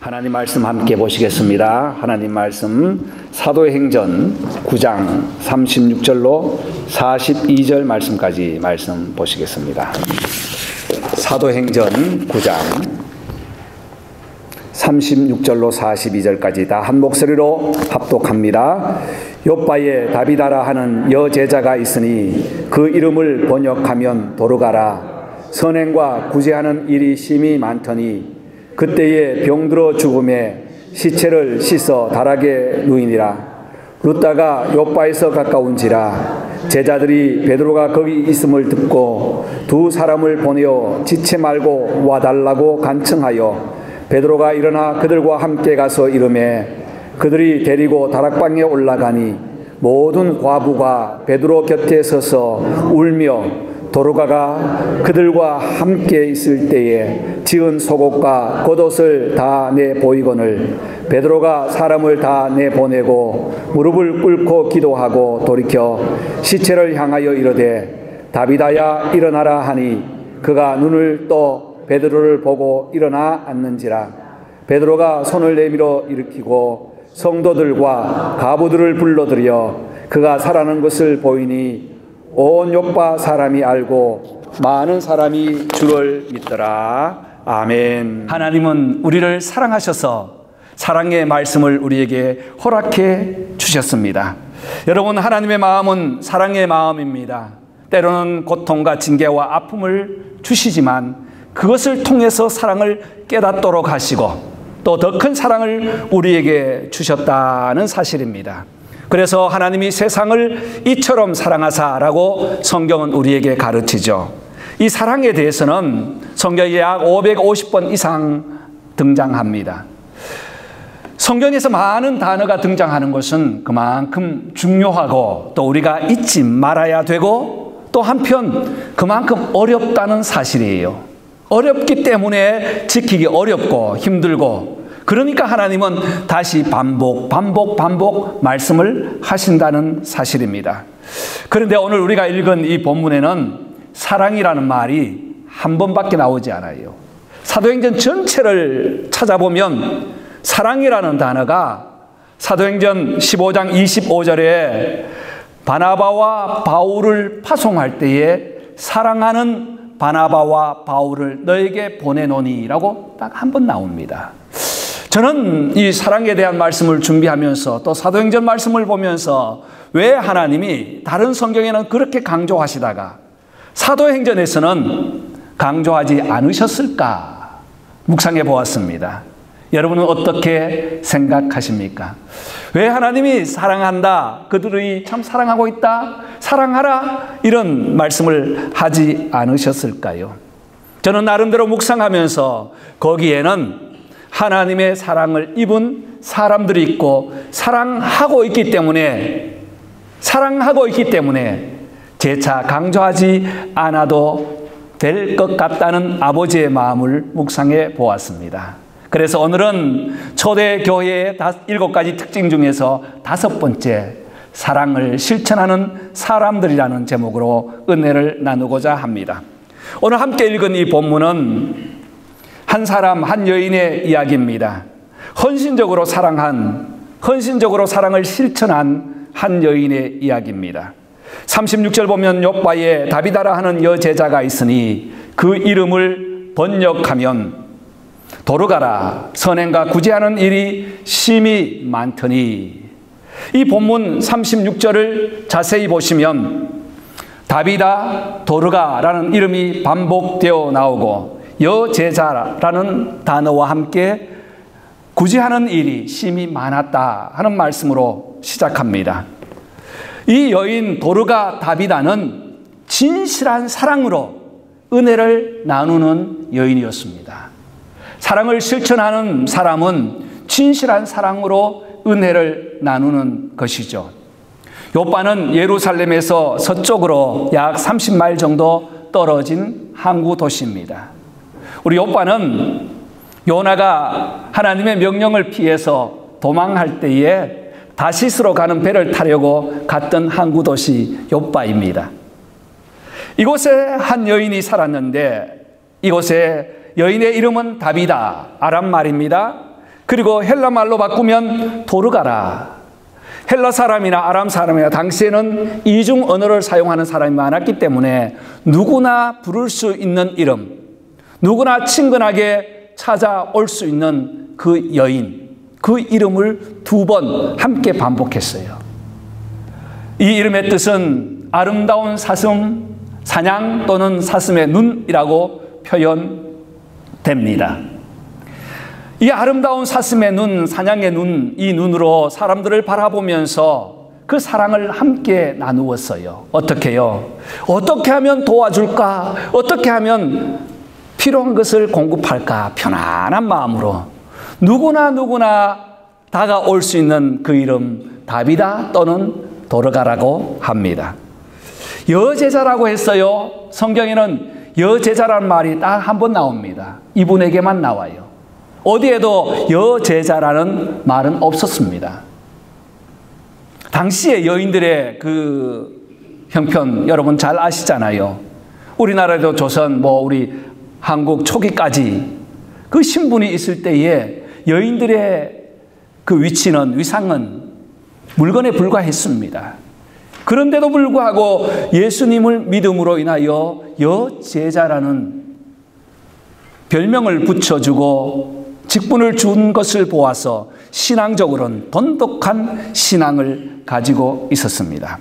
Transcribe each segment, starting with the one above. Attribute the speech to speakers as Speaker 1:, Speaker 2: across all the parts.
Speaker 1: 하나님 말씀 함께 보시겠습니다. 하나님 말씀 사도행전 9장 36절로 42절 말씀까지 말씀 보시겠습니다. 사도행전 9장 36절로 42절까지 다 한 목소리로 합독합니다. 욥바에 다비다라 하는 여제자가 있으니 그 이름을 번역하면 도르가라. 선행과 구제하는 일이 심히 많더니 그때에 병들어 죽음에 시체를 씻어 다락에 누이니라. 룻다가 욥바에서 가까운지라. 제자들이 베드로가 거기 있음을 듣고 두 사람을 보내어 지체 말고 와달라고 간청하여 베드로가 일어나 그들과 함께 가서 이르매 그들이 데리고 다락방에 올라가니 모든 과부가 베드로 곁에 서서 울며 도르가가 그들과 함께 있을 때에 지은 속옷과 겉옷을 다 내보이거늘 베드로가 사람을 다 내보내고 무릎을 꿇고 기도하고 돌이켜 시체를 향하여 이르되 다비다야 일어나라 하니 그가 눈을 떠 베드로를 보고 일어나 앉는지라. 베드로가 손을 내밀어 일으키고 성도들과 가부들을 불러들여 그가 살아난 것을 보이니 온 욥바 사람이 알고 많은 사람이 주를 믿더라. 아멘. 하나님은 우리를 사랑하셔서 사랑의 말씀을 우리에게 허락해 주셨습니다. 여러분, 하나님의 마음은 사랑의 마음입니다. 때로는 고통과 징계와 아픔을 주시지만 그것을 통해서 사랑을 깨닫도록 하시고 또 더 큰 사랑을 우리에게 주셨다는 사실입니다. 그래서 하나님이 세상을 이처럼 사랑하사라고 성경은 우리에게 가르치죠. 이 사랑에 대해서는 성경에 약 550번 이상 등장합니다. 성경에서 많은 단어가 등장하는 것은 그만큼 중요하고 또 우리가 잊지 말아야 되고 또 한편 그만큼 어렵다는 사실이에요. 어렵기 때문에 지키기 어렵고 힘들고 그러니까 하나님은 다시 반복 말씀을 하신다는 사실입니다. 그런데 오늘 우리가 읽은 이 본문에는 사랑이라는 말이 한 번밖에 나오지 않아요. 사도행전 전체를 찾아보면 사랑이라는 단어가 사도행전 15장 25절에 바나바와 바울을 파송할 때에 사랑하는 바나바와 바울을 너에게 보내노니라고 딱 한 번 나옵니다. 저는 이 사랑에 대한 말씀을 준비하면서 또 사도행전 말씀을 보면서 왜 하나님이 다른 성경에는 그렇게 강조하시다가 사도행전에서는 강조하지 않으셨을까 묵상해 보았습니다. 여러분은 어떻게 생각하십니까? 왜 하나님이 사랑한다, 그들이 참 사랑하고 있다, 사랑하라 이런 말씀을 하지 않으셨을까요? 저는 나름대로 묵상하면서 거기에는 하나님의 사랑을 입은 사람들이 있고 사랑하고 있기 때문에 재차 강조하지 않아도 될 것 같다는 아버지의 마음을 묵상해 보았습니다. 그래서 오늘은 초대교회의 7가지 특징 중에서 5번째, 사랑을 실천하는 사람들이라는 제목으로 은혜를 나누고자 합니다. 오늘 함께 읽은 이 본문은 한 사람, 한 여인의 이야기입니다. 헌신적으로 사랑을 실천한 한 여인의 이야기입니다. 36절 보면 욥바에 다비다라 하는 여제자가 있으니 그 이름을 번역하면 도르가라. 선행과 구제하는 일이 심히 많더니. 이 본문 36절을 자세히 보시면 다비다, 도르가라는 이름이 반복되어 나오고 여제자라는 단어와 함께 구제하는 일이 심히 많았다 하는 말씀으로 시작합니다. 이 여인 도르가 다비다는 진실한 사랑으로 은혜를 나누는 여인이었습니다. 사랑을 실천하는 사람은 진실한 사랑으로 은혜를 나누는 것이죠. 욥바는 예루살렘에서 서쪽으로 약 30마일 정도 떨어진 항구 도시입니다. 우리 욥바는 요나가 하나님의 명령을 피해서 도망할 때에 다시스로 가는 배를 타려고 갔던 항구 도시 욥바입니다. 이곳에 한 여인이 살았는데 이곳에 여인의 이름은 다비다, 아람 말입니다. 그리고 헬라 말로 바꾸면 도르가라. 헬라 사람이나 아람 사람이나 당시에는 이중 언어를 사용하는 사람이 많았기 때문에 누구나 부를 수 있는 이름, 누구나 친근하게 찾아올 수 있는 그 여인, 그 이름을 2번 함께 반복했어요. 이 이름의 뜻은 아름다운 사슴, 사냥 또는 사슴의 눈이라고 표현됩니다. 이 아름다운 사슴의 눈, 사냥의 눈, 이 눈으로 사람들을 바라보면서 그 사랑을 함께 나누었어요. 어떻게요? 어떻게 하면 도와줄까? 어떻게 하면 필요한 것을 공급할까? 편안한 마음으로 누구나 다가올 수 있는 그 이름 다비다 또는 도르가라고 합니다. 여제자라고 했어요. 성경에는 여제자라는 말이 딱 한 번 나옵니다. 이분에게만 나와요. 어디에도 여제자라는 말은 없었습니다. 당시의 여인들의 그 형편 여러분 잘 아시잖아요. 우리나라에도 조선, 우리 한국 초기까지 그 신분이 있을 때에 여인들의 그 위상은 물건에 불과했습니다. 그런데도 불구하고 예수님을 믿음으로 인하여 여제자라는 별명을 붙여주고 직분을 준 것을 보아서 신앙적으로는 돈독한 신앙을 가지고 있었습니다.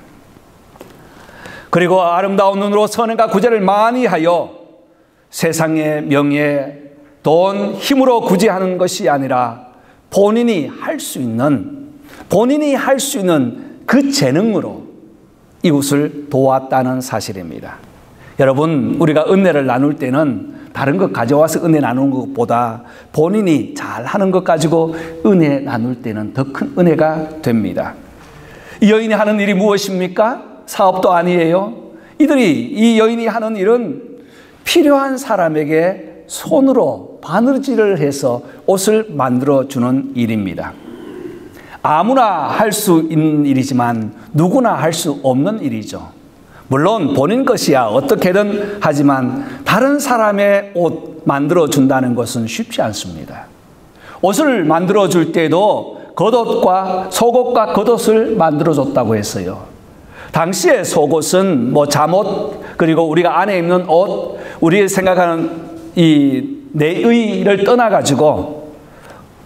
Speaker 1: 그리고 아름다운 눈으로 선행과 구제를 많이 하여 세상의 명예, 돈, 힘으로 구제하는 것이 아니라 본인이 할 수 있는 그 재능으로 이웃을 도왔다는 사실입니다. 여러분, 우리가 은혜를 나눌 때는 다른 것 가져와서 은혜 나누는 것보다 본인이 잘하는 것 가지고 은혜 나눌 때는 더 큰 은혜가 됩니다. 이 여인이 하는 일이 무엇입니까? 사업도 아니에요. 이 여인이 하는 일은 필요한 사람에게 손으로 바느질을 해서 옷을 만들어주는 일입니다. 아무나 할 수 있는 일이지만 누구나 할 수 없는 일이죠. 물론 본인 것이야 어떻게든 하지만 다른 사람의 옷 만들어준다는 것은 쉽지 않습니다. 옷을 만들어줄 때도 겉옷과 속옷과 겉옷을 만들어줬다고 했어요. 당시의 속옷은 잠옷, 그리고 우리가 안에 입는 옷, 우리 생각하는 이 내의를 떠나가지고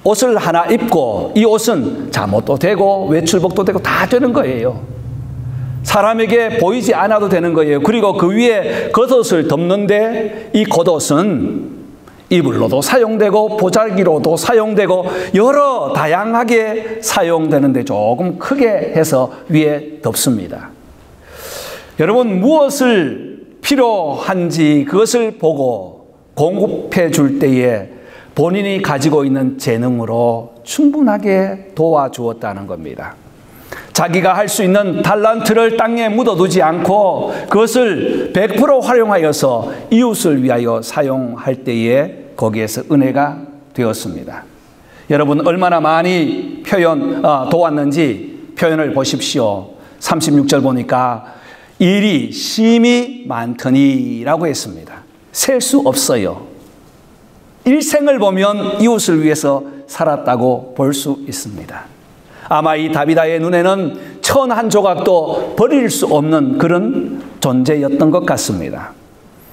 Speaker 1: 옷을 하나 입고 이 옷은 잠옷도 되고 외출복도 되고 다 되는 거예요. 사람에게 보이지 않아도 되는 거예요. 그리고 그 위에 겉옷을 덮는데 이 겉옷은 이불로도 사용되고 보자기로도 사용되고 여러 다양하게 사용되는데 조금 크게 해서 위에 덮습니다. 여러분, 무엇을 필요한지 그것을 보고 공급해 줄 때에 본인이 가지고 있는 재능으로 충분하게 도와주었다는 겁니다. 자기가 할 수 있는 달란트를 땅에 묻어두지 않고 그것을 100% 활용하여서 이웃을 위하여 사용할 때에 거기에서 은혜가 되었습니다. 여러분, 얼마나 많이 도왔는지 표현을 보십시오. 36절 보니까 일이 심히 많더니 라고 했습니다. 셀 수 없어요. 일생을 보면 이웃을 위해서 살았다고 볼 수 있습니다. 아마 이 다비다의 눈에는 천 한 조각도 버릴 수 없는 그런 존재였던 것 같습니다.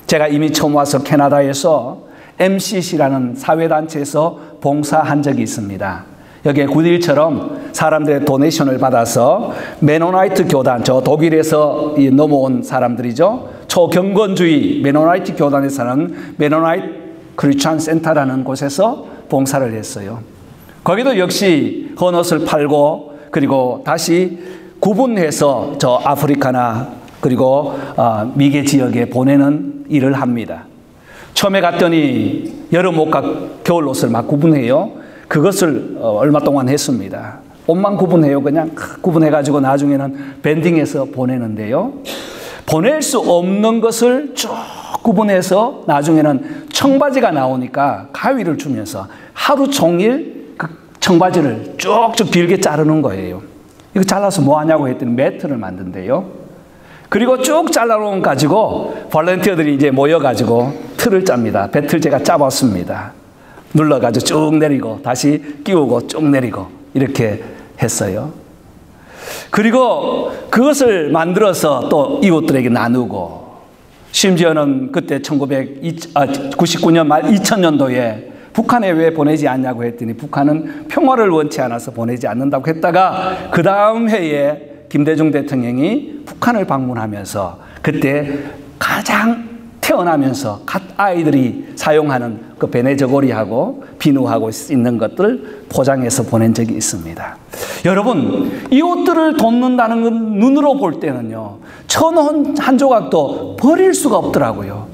Speaker 1: 제가 이미 처음 와서 캐나다에서 MCC라는 사회단체에서 봉사한 적이 있습니다. 여기에 9.1처럼 사람들의 도네이션을 받아서 메노나이트 교단, 저 독일에서 넘어온 사람들이죠. 초경건주의 메노나이트 교단에 사는 메노나이트 크리스천 센터라는 곳에서 봉사를 했어요. 거기도 역시 헌옷을 팔고 그리고 다시 구분해서 저 아프리카나 그리고 미개 지역에 보내는 일을 합니다. 처음에 갔더니 여름옷과 겨울옷을 막 구분해요. 그것을 얼마 동안 했습니다. 옷만 구분해요. 그냥 구분해가지고 나중에는 밴딩해서 보내는데요. 보낼 수 없는 것을 쭉 구분해서 나중에는 청바지가 나오니까 가위를 주면서 하루 종일 그 청바지를 쭉쭉 길게 자르는 거예요. 이거 잘라서 뭐 하냐고 했더니 매트를 만든대요. 그리고 쭉 잘라놓은 가지고 볼런티어들이 이제 모여가지고 틀을 짭니다. 배틀 제가 짜봤습니다. 눌러가지고 쭉 내리고 다시 끼우고 쭉 내리고 이렇게 했어요. 그리고 그것을 만들어서 또 이웃들에게 나누고, 심지어는 그때 1999년 말 2000년도에 북한에 왜 보내지 않냐고 했더니 북한은 평화를 원치 않아서 보내지 않는다고 했다가 그 다음 해에 김대중 대통령이 북한을 방문하면서 그때 가장 태어나면서 갓 아이들이 사용하는 그 배내저고리하고 비누하고 있는 것들 포장해서 보낸 적이 있습니다. 여러분, 이웃들을 돕는다는 건 눈으로 볼 때는요, 천 한 조각도 버릴 수가 없더라고요.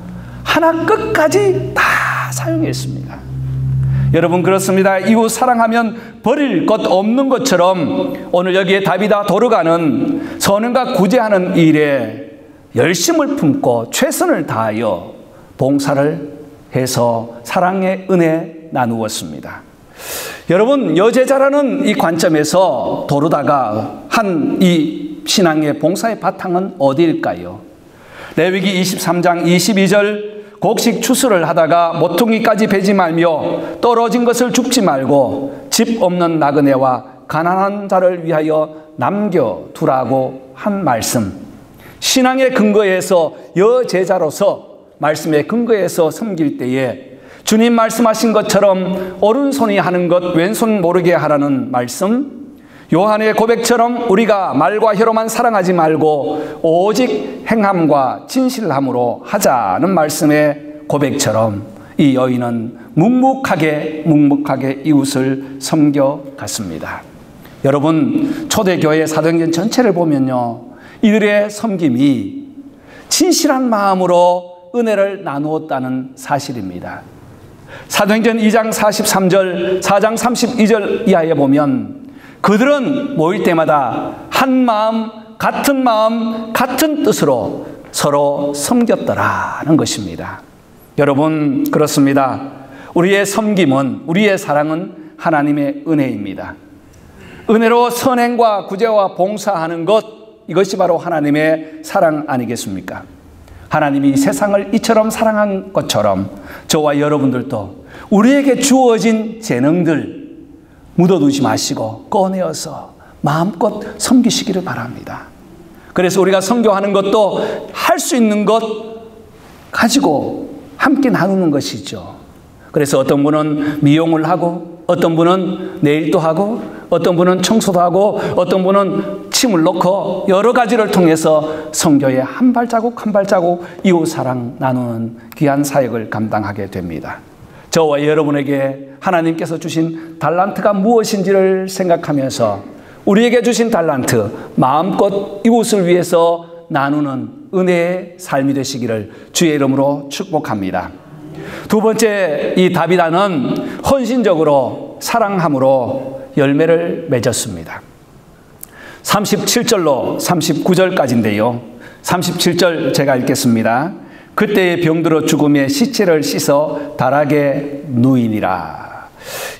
Speaker 1: 하나 끝까지 다 사용했습니다. 여러분, 그렇습니다. 이웃 사랑하면 버릴 것 없는 것처럼 오늘 여기에 다비다 도르가는 선행과 구제하는 일에 열심을 품고 최선을 다하여 봉사를 해서 사랑의 은혜 나누었습니다. 여러분, 여제자라는 이 관점에서 도르다가 한 이 신앙의 봉사의 바탕은 어디일까요? 레위기 23장 22절 곡식 추수를 하다가 모퉁이까지 베지 말며 떨어진 것을 줍지 말고 집 없는 나그네와 가난한 자를 위하여 남겨두라고 한 말씀, 신앙의 근거에서 여제자로서 말씀의 근거에서 섬길 때에 주님 말씀하신 것처럼 오른손이 하는 것 왼손 모르게 하라는 말씀, 요한의 고백처럼 우리가 말과 혀로만 사랑하지 말고 오직 행함과 진실함으로 하자는 말씀의 고백처럼 이 여인은 묵묵하게 이웃을 섬겨갔습니다. 여러분, 초대교회 사도행전 전체를 보면요, 이들의 섬김이 진실한 마음으로 은혜를 나누었다는 사실입니다. 사도행전 2장 43절, 4장 32절 이하에 보면 그들은 모일 때마다 한 마음, 같은 뜻으로 서로 섬겼더라는 것입니다. 여러분, 그렇습니다. 우리의 섬김은, 우리의 사랑은 하나님의 은혜입니다. 은혜로 선행과 구제와 봉사하는 것, 이것이 바로 하나님의 사랑 아니겠습니까? 하나님이 세상을 이처럼 사랑한 것처럼 저와 여러분들도 우리에게 주어진 재능들 묻어두지 마시고 꺼내어서 마음껏 섬기시기를 바랍니다. 그래서 우리가 선교하는 것도 할 수 있는 것 가지고 함께 나누는 것이죠. 그래서 어떤 분은 미용을 하고, 어떤 분은 네일도 하고, 어떤 분은 청소도 하고, 어떤 분은 침을 놓고 여러 가지를 통해서 선교에 한 발자국 한 발자국 이웃 사랑 나누는 귀한 사역을 감당하게 됩니다. 저와 여러분에게 하나님께서 주신 달란트가 무엇인지를 생각하면서 우리에게 주신 달란트, 마음껏 이웃을 위해서 나누는 은혜의 삶이 되시기를 주의 이름으로 축복합니다. 두 번째, 이 다비다는 헌신적으로 사랑함으로 열매를 맺었습니다. 37절로 39절까지인데요. 37절 제가 읽겠습니다. 그때의 병들어 죽음에 시체를 씻어 다락에 누이니라.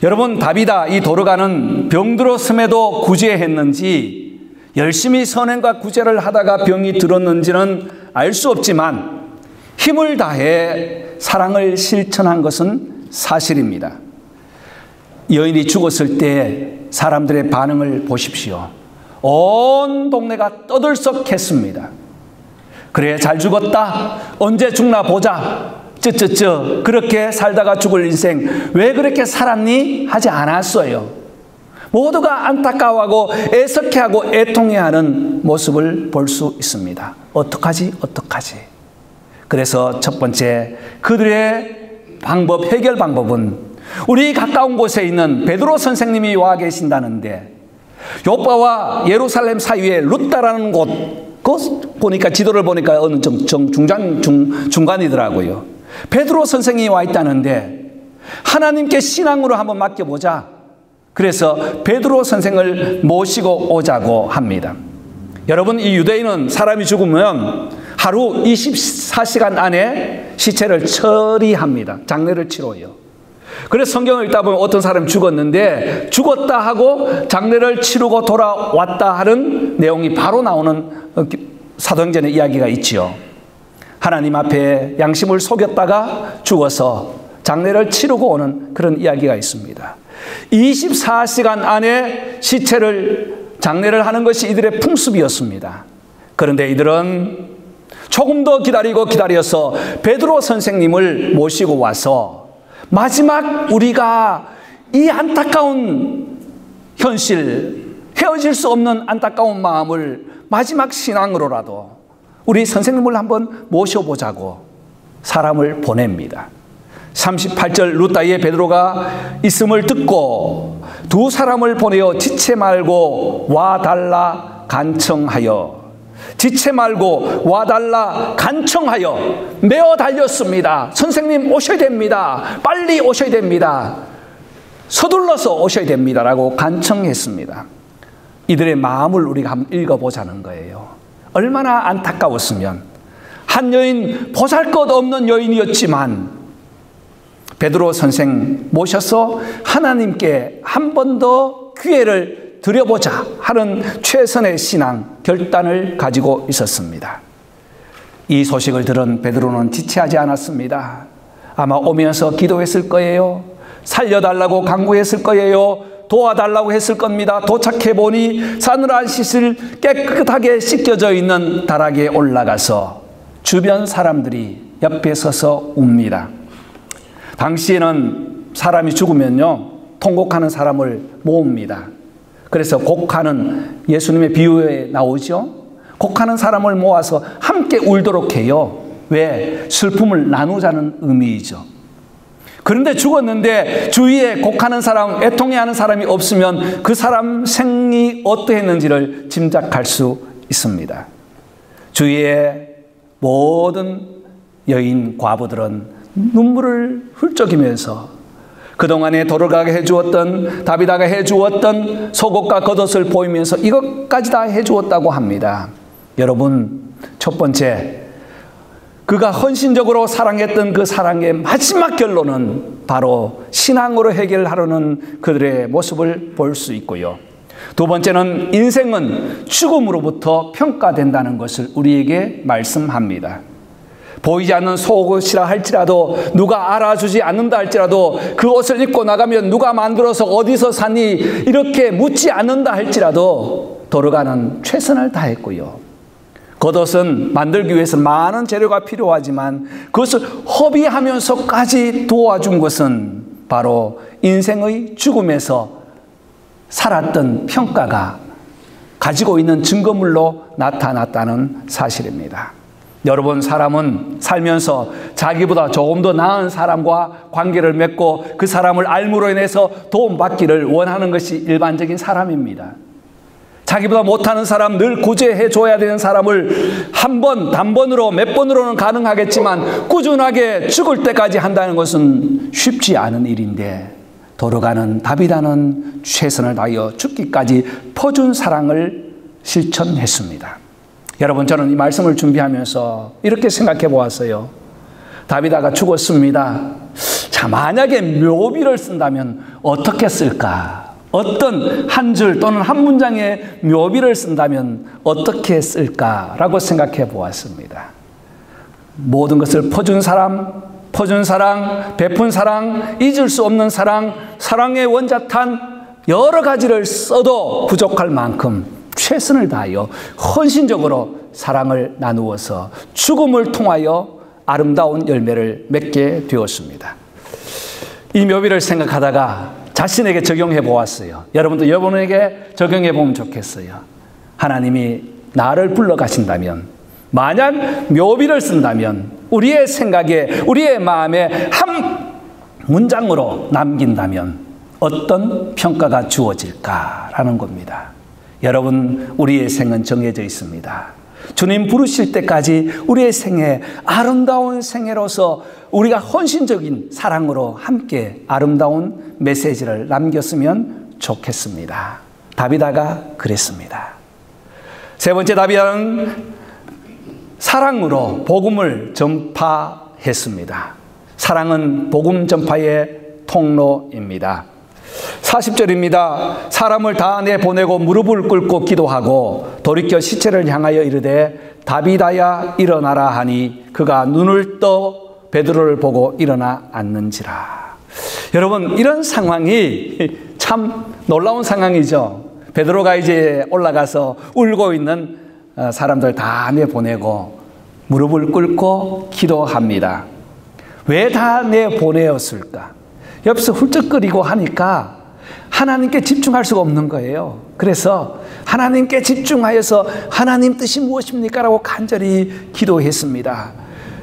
Speaker 1: 여러분, 다비다 이 도르가는 병들었음에도 구제했는지 열심히 선행과 구제를 하다가 병이 들었는지는 알 수 없지만 힘을 다해 사랑을 실천한 것은 사실입니다. 여인이 죽었을 때 사람들의 반응을 보십시오. 온 동네가 떠들썩했습니다. 그래, 잘 죽었다. 언제 죽나 보자. 그렇게 살다가 죽을 인생 왜 그렇게 살았니? 하지 않았어요. 모두가 안타까워하고 애석해하고 애통해하는 모습을 볼 수 있습니다. 어떡하지? 그래서 첫 번째, 그들의 해결 방법은 우리 가까운 곳에 있는 베드로 선생님이 와 계신다는데 요빠와 예루살렘 사이에 룻다라는 곳, 보니까 지도를 보니까 어느 중간이더라고요. 베드로 선생님이 와 있다는데 하나님께 신앙으로 한번 맡겨보자. 그래서 베드로 선생을 모시고 오자고 합니다. 여러분, 이 유대인은 사람이 죽으면 하루 24시간 안에 시체를 처리합니다. 장례를 치러요. 그래서 성경을 읽다 보면 어떤 사람이 죽었는데 죽었다 하고 장례를 치르고 돌아왔다 하는 내용이 바로 나오는 사도행전의 이야기가 있지요. 하나님 앞에 양심을 속였다가 죽어서 장례를 치르고 오는 그런 이야기가 있습니다. 24시간 안에 장례를 하는 것이 이들의 풍습이었습니다. 그런데 이들은 조금 더 기다려서 베드로 선생님을 모시고 와서 마지막 우리가 이 안타까운 현실, 헤어질 수 없는 안타까운 마음을 마지막 신앙으로라도 우리 선생님을 한번 모셔보자고 사람을 보냅니다. 38절 루다의 베드로가 있음을 듣고 두 사람을 보내어 지체 말고 와달라 간청하여, 지체 말고 와달라 간청하여 메어 달렸습니다. 선생님 오셔야 됩니다. 빨리 오셔야 됩니다. 서둘러서 오셔야 됩니다. 라고 간청했습니다. 이들의 마음을 우리가 한번 읽어보자는 거예요. 얼마나 안타까웠으면, 한 여인, 보잘것없는 여인이었지만 베드로 선생 모셔서 하나님께 한 번 더 기회를 드려보자 하는 최선의 신앙 결단을 가지고 있었습니다. 이 소식을 들은 베드로는 지체하지 않았습니다. 아마 오면서 기도했을 거예요. 살려달라고 간구했을 거예요. 도와달라고 했을 겁니다. 도착해 보니 싸늘한 씻을 깨끗하게 씻겨져 있는 다락에 올라가서 주변 사람들이 옆에 서서 웁니다. 당시에는 사람이 죽으면요, 통곡하는 사람을 모읍니다. 그래서 곡하는, 예수님의 비유에 나오죠. 곡하는 사람을 모아서 함께 울도록 해요. 왜? 슬픔을 나누자는 의미이죠. 그런데 죽었는데 주위에 곡하는 사람, 애통해하는 사람이 없으면 그 사람 생이 어떠했는지를 짐작할 수 있습니다. 주위에 모든 여인, 과부들은 눈물을 훌쩍이면서 그동안에 도르가가 해주었던, 다비다가 해주었던 속옷과 겉옷을 보이면서 이것까지 다 해주었다고 합니다. 여러분, 첫 번째, 그가 헌신적으로 사랑했던 그 사랑의 마지막 결론은 바로 신앙으로 해결하려는 그들의 모습을 볼 수 있고요. 두 번째는 인생은 죽음으로부터 평가된다는 것을 우리에게 말씀합니다. 보이지 않는 속옷이라 할지라도, 누가 알아주지 않는다 할지라도, 그 옷을 입고 나가면 누가 만들어서 어디서 샀니 이렇게 묻지 않는다 할지라도 도르가는 최선을 다했고요. 겉옷은 만들기 위해서 많은 재료가 필요하지만 그것을 허비하면서까지 도와준 것은 바로 인생의 죽음에서 살았던 평가가 가지고 있는 증거물로 나타났다는 사실입니다. 여러분, 사람은 살면서 자기보다 조금 더 나은 사람과 관계를 맺고 그 사람을 알므로 인해서 도움받기를 원하는 것이 일반적인 사람입니다. 자기보다 못하는 사람, 늘 구제해 줘야 되는 사람을 한 번, 단번으로, 몇 번으로는 가능하겠지만 꾸준하게 죽을 때까지 한다는 것은 쉽지 않은 일인데, 도르가는, 다비다는 최선을 다하여 죽기까지 퍼준 사랑을 실천했습니다. 여러분, 저는 이 말씀을 준비하면서 이렇게 생각해 보았어요. 다비다가 죽었습니다. 자, 만약에 묘비를 쓴다면 어떻게 쓸까? 어떤 한 줄 또는 한 문장의 묘비를 쓴다면 어떻게 쓸까라고 생각해 보았습니다. 모든 것을 퍼준 사람, 퍼준 사랑, 베푼 사랑, 잊을 수 없는 사랑, 사랑의 원자탄 여러 가지를 써도 부족할 만큼 최선을 다하여 헌신적으로 사랑을 나누어서 죽음을 통하여 아름다운 열매를 맺게 되었습니다. 이 묘비를 생각하다가 자신에게 적용해 보았어요. 여러분도 여러분에게 적용해 보면 좋겠어요. 하나님이 나를 불러 가신다면, 만약 묘비를 쓴다면 우리의 생각에, 우리의 마음에 한 문장으로 남긴다면 어떤 평가가 주어질까라는 겁니다. 여러분, 우리의 생은 정해져 있습니다. 주님 부르실 때까지 우리의 생애, 아름다운 생애로서 우리가 헌신적인 사랑으로 함께 아름다운 메시지를 남겼으면 좋겠습니다. 다비다가 그랬습니다. 세 번째, 다비다는 사랑으로 복음을 전파했습니다. 사랑은 복음 전파의 통로입니다. 40절입니다. 사람을 다 내보내고 무릎을 꿇고 기도하고 돌이켜 시체를 향하여 이르되 다비다야 일어나라 하니 그가 눈을 떠 베드로를 보고 일어나 앉는지라. 여러분, 이런 상황이 참 놀라운 상황이죠. 베드로가 이제 올라가서 울고 있는 사람들 다 내보내고 무릎을 꿇고 기도합니다. 왜 다 내보내었을까? 옆에서 훌쩍거리고 하니까 하나님께 집중할 수가 없는 거예요. 그래서 하나님께 집중하여서 하나님 뜻이 무엇입니까? 라고 간절히 기도했습니다.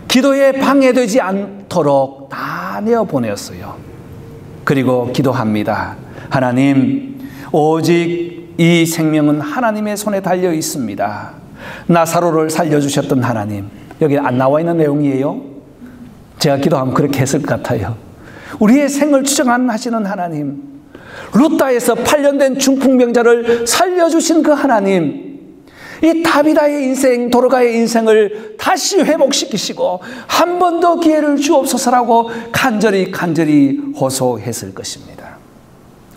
Speaker 1: 기도에 방해되지 않도록 다 내어보냈어요. 그리고 기도합니다. 하나님, 오직 이 생명은 하나님의 손에 달려 있습니다. 나사로를 살려주셨던 하나님. 여기 안 나와 있는 내용이에요. 제가 기도하면 그렇게 했을 것 같아요. 우리의 생을 추정하시는 하나님, 루다에서 8년 된 중풍병자를 살려주신 그 하나님, 이 다비다의 인생, 도르가의 인생을 다시 회복시키시고 한 번 더 기회를 주옵소서라고 간절히 호소했을 것입니다.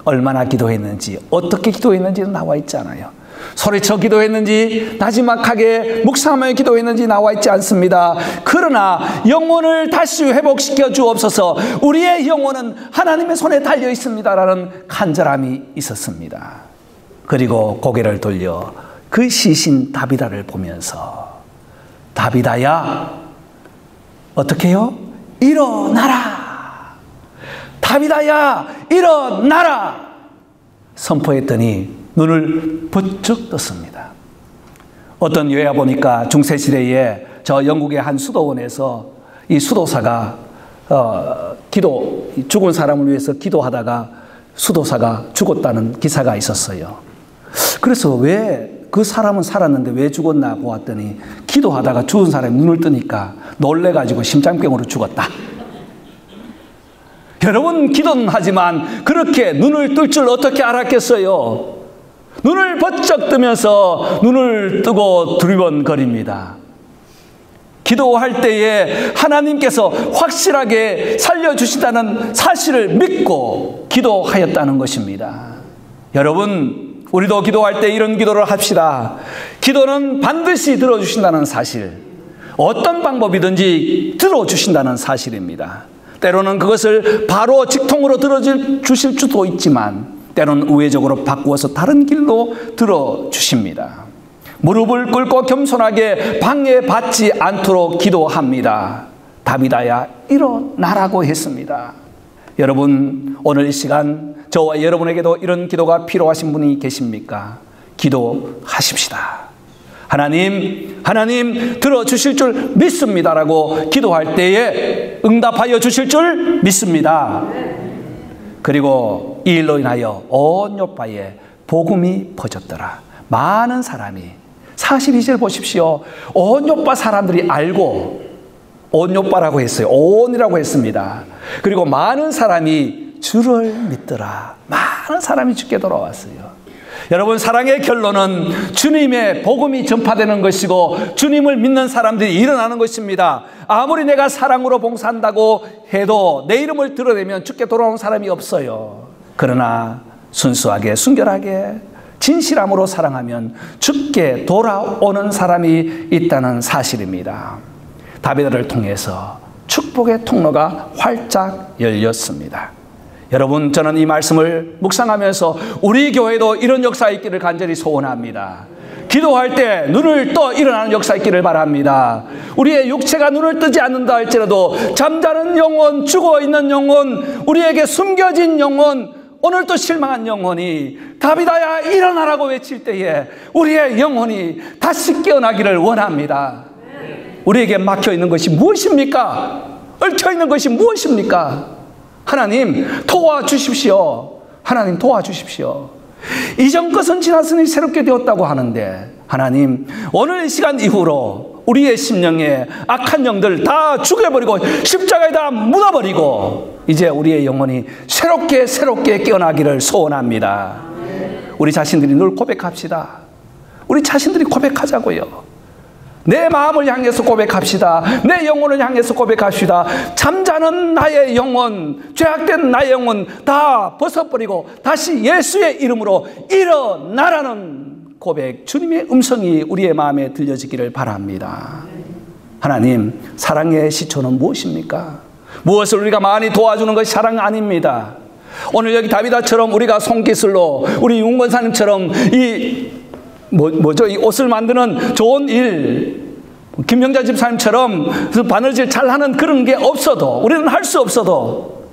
Speaker 1: 얼마나 기도했는지, 어떻게 기도했는지는 나와 있잖아요. 소리쳐 기도했는지, 나지막하게 묵상하며 기도했는지 나와 있지 않습니다. 그러나 영혼을 다시 회복시켜 주옵소서, 우리의 영혼은 하나님의 손에 달려 있습니다라는 간절함이 있었습니다. 그리고 고개를 돌려 그 시신 다비다를 보면서, 다비다야, 어떻게 해요? 일어나라! 다비다야, 일어나라! 선포했더니 눈을 번쩍 떴습니다. 어떤 여야 보니까 중세시대에 저 영국의 한 수도원에서 이 수도사가 죽은 사람을 위해서 기도하다가 수도사가 죽었다는 기사가 있었어요. 그래서 왜 그 사람은 살았는데 왜 죽었나 보았더니 기도하다가 죽은 사람이 눈을 뜨니까 놀래가지고 심장병으로 죽었다. 여러분, 기도는 하지만 그렇게 눈을 뜰 줄 어떻게 알았겠어요? 눈을 번쩍 뜨면서 눈을 뜨고 두리번거립니다. 기도할 때에 하나님께서 확실하게 살려주신다는 사실을 믿고 기도하였다는 것입니다. 여러분, 우리도 기도할 때 이런 기도를 합시다. 기도는 반드시 들어주신다는 사실, 어떤 방법이든지 들어주신다는 사실입니다. 때로는 그것을 바로 직통으로 들어주실 수도 있지만 때로는 우회적으로 바꾸어서 다른 길로 들어주십니다. 무릎을 꿇고 겸손하게 방해받지 않도록 기도합니다. 다비다야, 일어나라고 했습니다. 여러분, 오늘 이 시간 저와 여러분에게도 이런 기도가 필요하신 분이 계십니까? 기도하십시다. 하나님 들어주실 줄 믿습니다라고 기도할 때에 응답하여 주실 줄 믿습니다. 그리고 이 일로 인하여 온 요파에 복음이 퍼졌더라. 많은 사람이, 42절 보십시오. 온 요파 사람들이 알고, 온 요파라고 했어요. 온이라고 했습니다. 그리고 많은 사람이 주를 믿더라. 많은 사람이 주께 돌아왔어요. 여러분, 사랑의 결론은 주님의 복음이 전파되는 것이고 주님을 믿는 사람들이 일어나는 것입니다. 아무리 내가 사랑으로 봉사한다고 해도 내 이름을 드러내면 주께 돌아오는 사람이 없어요. 그러나 순수하게, 순결하게, 진실함으로 사랑하면 주께 돌아오는 사람이 있다는 사실입니다. 다비다를 통해서 축복의 통로가 활짝 열렸습니다. 여러분, 저는 이 말씀을 묵상하면서 우리 교회도 이런 역사 있기를 간절히 소원합니다. 기도할 때 눈을 떠 일어나는 역사 있기를 바랍니다. 우리의 육체가 눈을 뜨지 않는다 할지라도 잠자는 영혼, 죽어있는 영혼, 우리에게 숨겨진 영혼, 오늘도 실망한 영혼이 다비다야 일어나라고 외칠 때에 우리의 영혼이 다시 깨어나기를 원합니다. 우리에게 막혀있는 것이 무엇입니까? 얽혀있는 것이 무엇입니까? 하나님 도와주십시오. 하나님 도와주십시오. 이전 것은 지났으니 새롭게 되었다고 하는데, 하나님 오늘 이 시간 이후로 우리의 심령에 악한 영들 다 죽여버리고 십자가에 다 묻어버리고 이제 우리의 영혼이 새롭게 깨어나기를 소원합니다. 우리 자신들이 늘 고백합시다. 우리 자신들이 고백하자고요. 내 마음을 향해서 고백합시다. 내 영혼을 향해서 고백합시다. 잠자는 나의 영혼, 죄악된 나의 영혼 다 벗어버리고 다시 예수의 이름으로 일어나라는 고백, 주님의 음성이 우리의 마음에 들려지기를 바랍니다. 하나님, 사랑의 시초는 무엇입니까? 무엇을 우리가 많이 도와주는 것이 사랑 아닙니다. 오늘 여기 다비다처럼 우리가 손기술로, 우리 윤권사님처럼 이 옷을 만드는 좋은 일, 김명자 집사님처럼 바느질 잘하는 그런 게 없어도, 우리는 할 수 없어도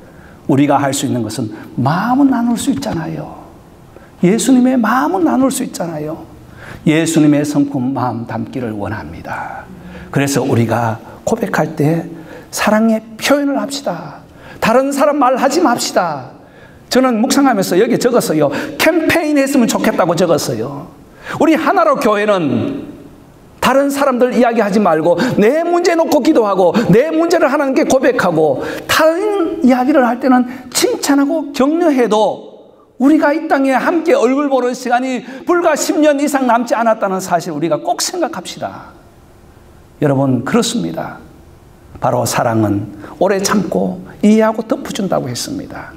Speaker 1: 우리가 할 수 있는 것은 마음은 나눌 수 있잖아요. 예수님의 마음은 나눌 수 있잖아요. 예수님의 성품 마음 담기를 원합니다. 그래서 우리가 고백할 때 사랑의 표현을 합시다. 다른 사람 말하지 맙시다. 저는 묵상하면서 여기 적었어요. 캠페인 했으면 좋겠다고 적었어요. 우리 하나로 교회는 다른 사람들 이야기하지 말고 내 문제 놓고 기도하고 내 문제를 하나님께 고백하고 다른 이야기를 할 때는 칭찬하고 격려해도 우리가 이 땅에 함께 얼굴 보는 시간이 불과 10년 이상 남지 않았다는 사실 우리가 꼭 생각합시다. 여러분, 그렇습니다. 바로 사랑은 오래 참고 이해하고 덮어준다고 했습니다.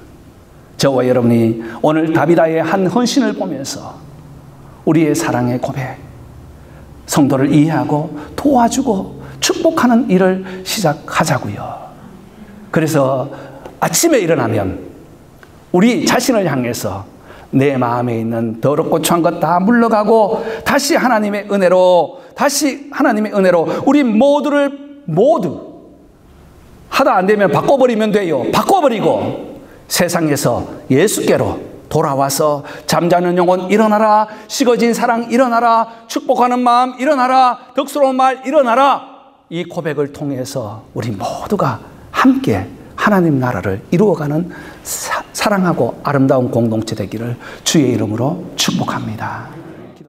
Speaker 1: 저와 여러분이 오늘 다비다의 한 헌신을 보면서 우리의 사랑의 고백, 성도를 이해하고 도와주고 축복하는 일을 시작하자고요. 그래서 아침에 일어나면 우리 자신을 향해서 내 마음에 있는 더럽고 추한 것 다 물러가고 다시 하나님의 은혜로 우리 모두를 모두 하다 안 되면 바꿔버리면 돼요. 바꿔버리고 세상에서 예수께로 돌아와서 잠자는 영혼 일어나라, 식어진 사랑 일어나라, 축복하는 마음 일어나라, 덕스러운 말 일어나라. 이 고백을 통해서 우리 모두가 함께 하나님 나라를 이루어가는 사랑하고 아름다운 공동체 되기를 주의 이름으로 축복합니다.